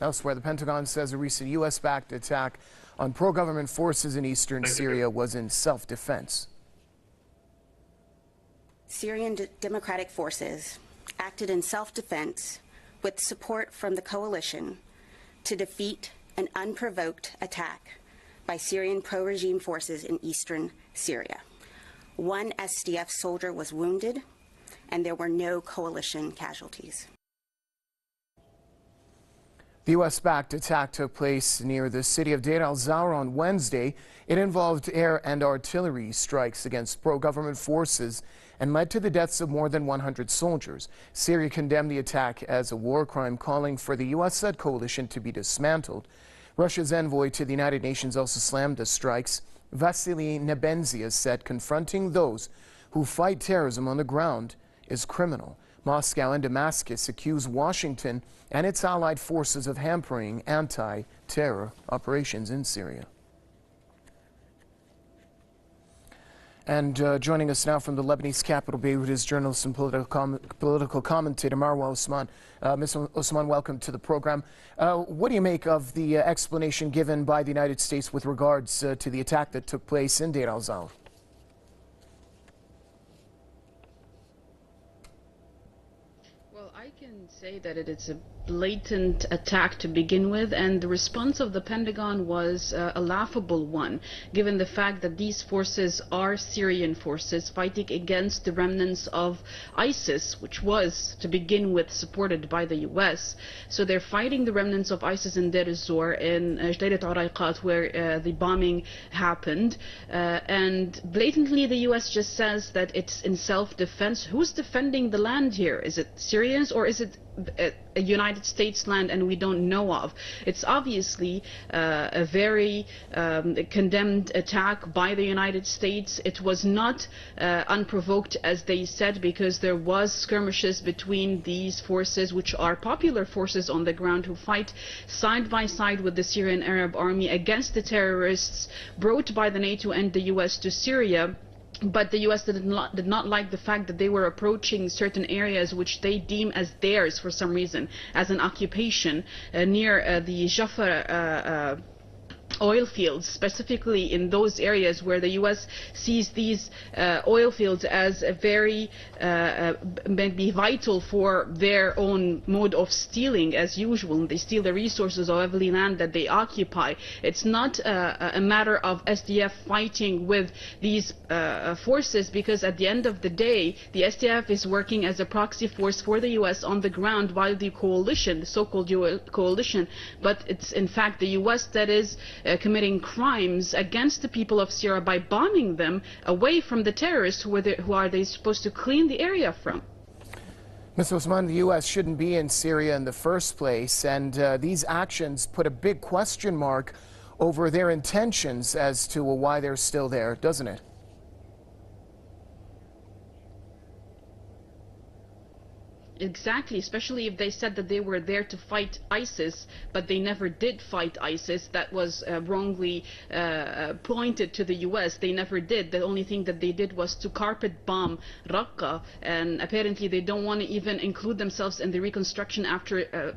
Elsewhere, the Pentagon says a recent U.S.-backed attack on pro-government forces in eastern Syria was in self-defense. Syrian democratic forces acted in self-defense with support from the coalition to defeat an unprovoked attack by Syrian pro-regime forces in eastern Syria. One SDF soldier was wounded, and there were no coalition casualties. The U.S.-backed attack took place near the city of Deir al-Zawr on Wednesday. It involved air and artillery strikes against pro-government forces and led to the deaths of more than 100 soldiers. Syria condemned the attack as a war crime, calling for the U.S.-led coalition to be dismantled. Russia's envoy to the United Nations also slammed the strikes. Vasily Nebenzia said confronting those who fight terrorism on the ground is criminal. Moscow and Damascus accuse Washington and its allied forces of hampering anti-terror operations in Syria. And joining us now from the Lebanese capital, Beirut, is journalist and political commentator Marwa Osman. Ms. Osman, welcome to the program. What do you make of the explanation given by the United States with regards to the attack that took place in Deir al-Zawr? Well, I can say that it is a blatant attack to begin with, and the response of the Pentagon was a laughable one, given the fact that these forces are Syrian forces fighting against the remnants of ISIS, which was, to begin with, supported by the US. So they're fighting the remnants of ISIS in Deir az-Zor, in Jdeirah Arayqat, where the bombing happened, and blatantly the US just says that it's in self-defense. Who's defending the land here? Is it Syrians, or is it a United States land and we don't know of? It's obviously a very condemned attack by the United States. It was not unprovoked, as they said, because there was skirmishes between these forces, which are popular forces on the ground, who fight side by side with the Syrian Arab Army against the terrorists brought by the NATO and the US to Syria. But the US did not like the fact that they were approaching certain areas which they deem as theirs for some reason, as an occupation near the Jaffa oil fields, specifically in those areas where the US sees these oil fields as a very maybe vital for their own mode of stealing, as usual. They steal the resources of every land that they occupy. It's not a matter of SDF fighting with these forces, because at the end of the day, the SDF is working as a proxy force for the US on the ground, while the coalition, the so-called coalition, but it's in fact the US that is committing crimes against the people of Syria by bombing them away from the terrorists who are they supposed to clean the area from. Ms. Osman, the U.S. shouldn't be in Syria in the first place, and these actions put a big question mark over their intentions as to why they're still there, doesn't it? Exactly, especially if they said that they were there to fight ISIS, but they never did fight ISIS. That was wrongly pointed to the US. They never did. The only thing that they did was to carpet bomb Raqqa, and apparently they don't want to even include themselves in the reconstruction after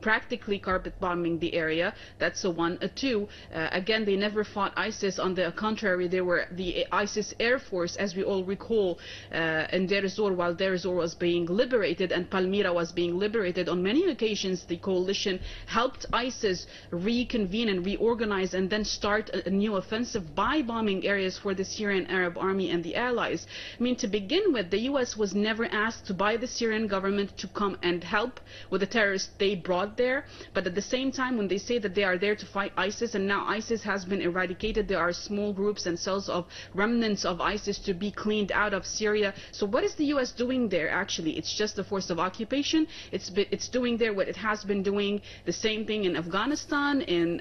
practically carpet bombing the area. That's a one. A two, again, they never fought ISIS. On the contrary, they were the ISIS Air Force, as we all recall, in Deir az-Zor, while Deir az-Zor was being liberated and Palmyra was being liberated. On many occasions, the coalition helped ISIS reconvene and reorganize and then start a new offensive by bombing areas for the Syrian Arab Army and the allies. I mean, to begin with, the US was never asked by the Syrian government to come and help with the terrorists they brought there. But at the same time, when they say that they are there to fight ISIS, and now ISIS has been eradicated, there are small groups and cells of remnants of ISIS to be cleaned out of Syria. So what is the US doing there actually? It's just a force of occupation. It's doing there what it has been doing, the same thing in Afghanistan, in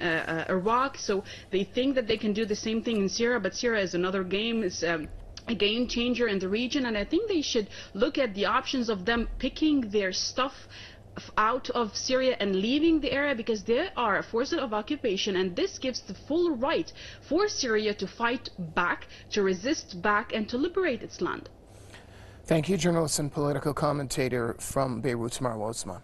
Iraq. So they think that they can do the same thing in Syria, but Syria is another game. It's a game changer in the region, and I think they should look at the options of them picking their stuff out of Syria and leaving the area, because they are a force of occupation, and this gives the full right for Syria to fight back, to resist back, and to liberate its land. Thank you, journalist and political commentator from Beirut, Marwa Osman.